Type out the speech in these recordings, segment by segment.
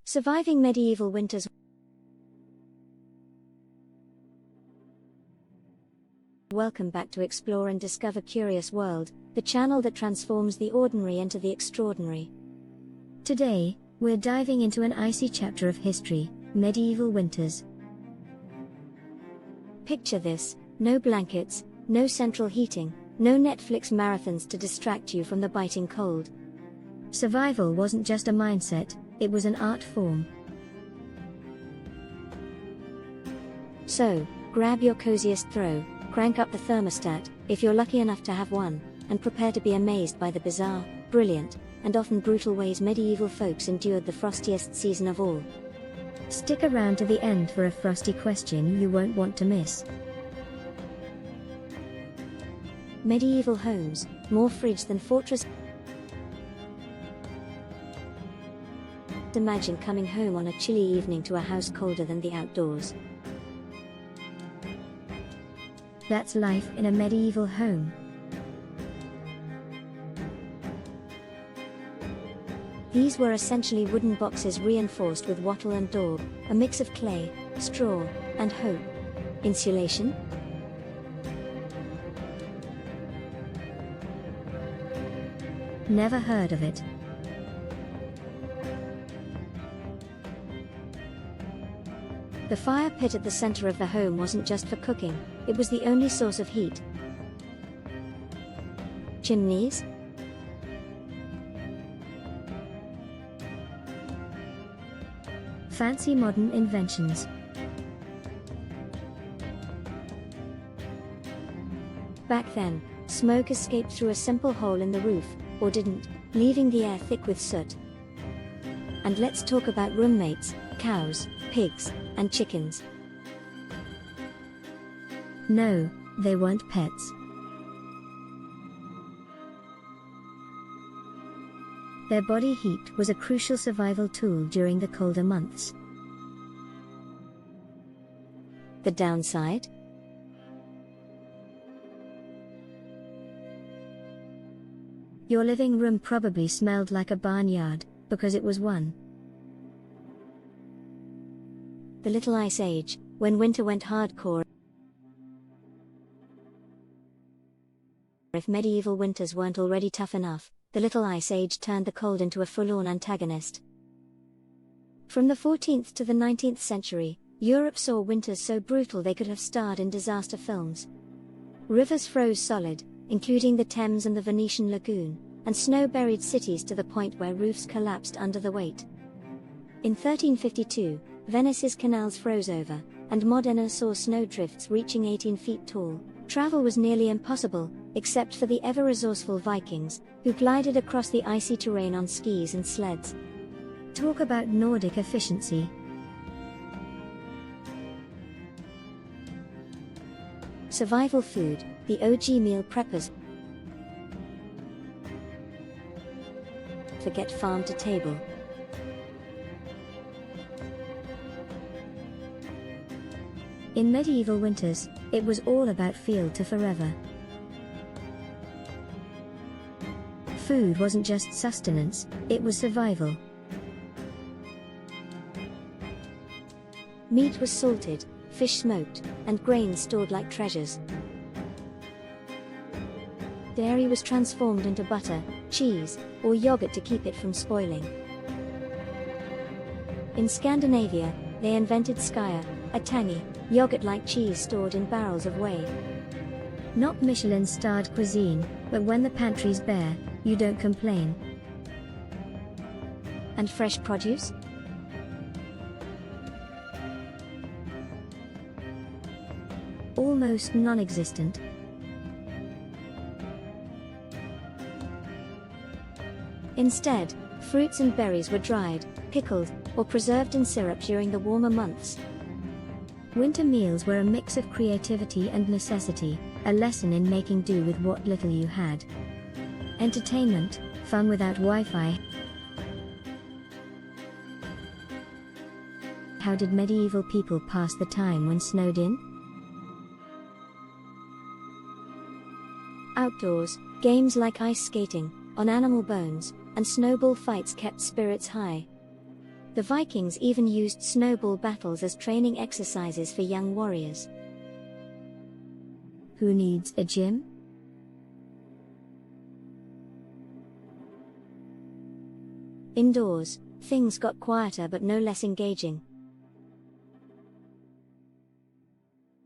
Surviving medieval winters. Welcome back to Explore and Discover Curious World, the channel that transforms the ordinary into the extraordinary. Today, we're diving into an icy chapter of history, medieval winters. Picture this: no blankets, no central heating, no Netflix marathons to distract you from the biting cold. Survival wasn't just a mindset, it was an art form. So, grab your coziest throw, crank up the thermostat, if you're lucky enough to have one, and prepare to be amazed by the bizarre, brilliant, and often brutal ways medieval folks endured the frostiest season of all. Stick around to the end for a frosty question you won't want to miss. Medieval homes, more fridge than fortress. Imagine coming home on a chilly evening to a house colder than the outdoors. That's life in a medieval home. These were essentially wooden boxes reinforced with wattle and daub, a mix of clay, straw, and hope. Insulation? Never heard of it. The fire pit at the center of the home wasn't just for cooking, it was the only source of heat. Chimneys? Fancy modern inventions. Back then, smoke escaped through a simple hole in the roof, or didn't, leaving the air thick with soot. And let's talk about roommates, cows, pigs, and chickens. No, they weren't pets. Their body heat was a crucial survival tool during the colder months. The downside? Your living room probably smelled like a barnyard, because it was one. The Little Ice Age, when winter went hardcore. If medieval winters weren't already tough enough, the Little Ice Age turned the cold into a full-on antagonist. From the 14th to the 19th century, Europe saw winters so brutal they could have starred in disaster films. Rivers froze solid, including the Thames and the Venetian lagoon, and snow buried cities to the point where roofs collapsed under the weight. In 1352, Venice's canals froze over, and Modena saw snowdrifts reaching 18 feet tall. Travel was nearly impossible, except for the ever-resourceful Vikings, who glided across the icy terrain on skis and sleds. Talk about Nordic efficiency. Survival food, the OG meal preppers. Forget farm to table. In medieval winters, it was all about field to forever. Food wasn't just sustenance, it was survival. Meat was salted, fish smoked, and grains stored like treasures. Dairy was transformed into butter, cheese, or yogurt to keep it from spoiling. In Scandinavia, they invented skyr, a tangy, yogurt-like cheese stored in barrels of whey. Not Michelin-starred cuisine, but when the pantry's bare, you don't complain. And fresh produce? Almost non-existent. Instead, fruits and berries were dried, pickled, or preserved in syrup during the warmer months. Winter meals were a mix of creativity and necessity, a lesson in making do with what little you had. Entertainment, fun without Wi-Fi. How did medieval people pass the time when snowed in? Outdoors, games like ice skating, on animal bones, and snowball fights kept spirits high. The Vikings even used snowball battles as training exercises for young warriors. Who needs a gym? Indoors, things got quieter but no less engaging.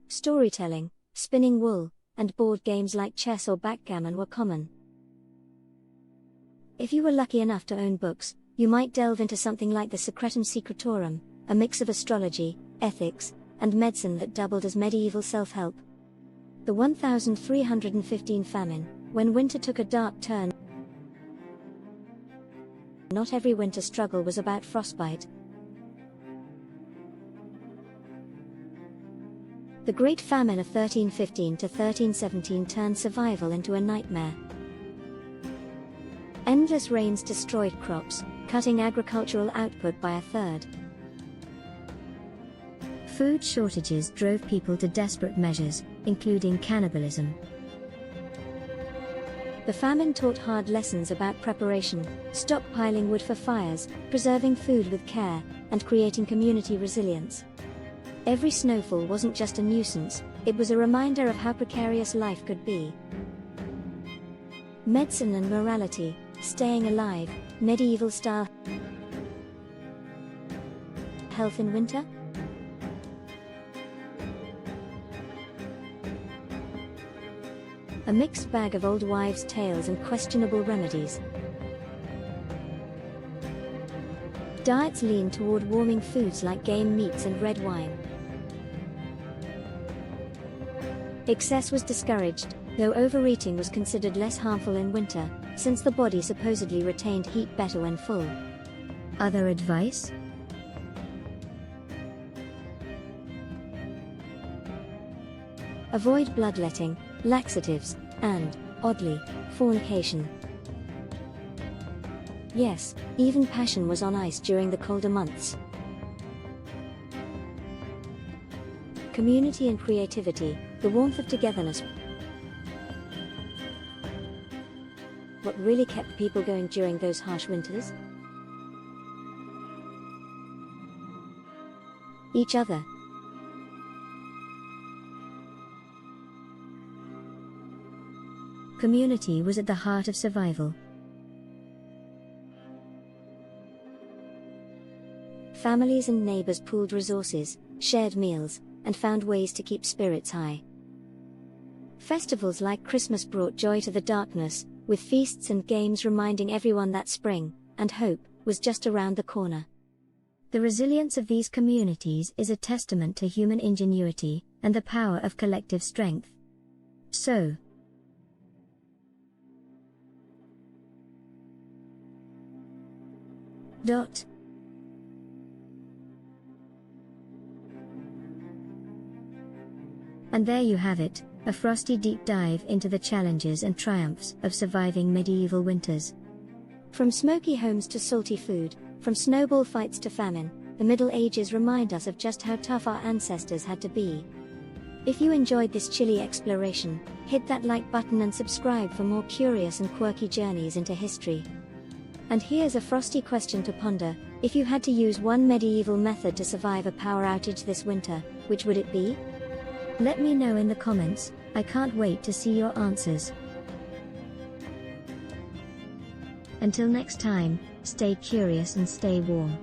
Storytelling, spinning wool, and board games like chess or backgammon were common. If you were lucky enough to own books, you might delve into something like the Secretum Secretorum, a mix of astrology, ethics, and medicine that doubled as medieval self-help. The 1315 famine, when winter took a dark turn. Not every winter struggle was about frostbite. The Great Famine of 1315 to 1317 turned survival into a nightmare. Endless rains destroyed crops, cutting agricultural output by a third. Food shortages drove people to desperate measures, including cannibalism. The famine taught hard lessons about preparation, stockpiling wood for fires, preserving food with care, and creating community resilience. Every snowfall wasn't just a nuisance, it was a reminder of how precarious life could be. Medicine and morality, staying alive, medieval-style health in winter? A mixed bag of old wives' tales and questionable remedies. Diets leaned toward warming foods like game meats and red wine. Excess was discouraged, though overeating was considered less harmful in winter, since the body supposedly retained heat better when full. Other advice? Avoid bloodletting, laxatives, and, oddly, fornication. Yes, even passion was on ice during the colder months. Community and creativity, the warmth of togetherness. What really kept people going during those harsh winters? Each other. Community was at the heart of survival. Families and neighbors pooled resources, shared meals, and found ways to keep spirits high. Festivals like Christmas brought joy to the darkness, with feasts and games reminding everyone that spring, and hope, was just around the corner. The resilience of these communities is a testament to human ingenuity and the power of collective strength. So, And there you have it, a frosty deep dive into the challenges and triumphs of surviving medieval winters. From smoky homes to salty food, from snowball fights to famine, the Middle Ages remind us of just how tough our ancestors had to be. If you enjoyed this chilly exploration, hit that like button and subscribe for more curious and quirky journeys into history. And here's a frosty question to ponder: if you had to use one medieval method to survive a power outage this winter, which would it be? Let me know in the comments, I can't wait to see your answers. Until next time, stay curious and stay warm.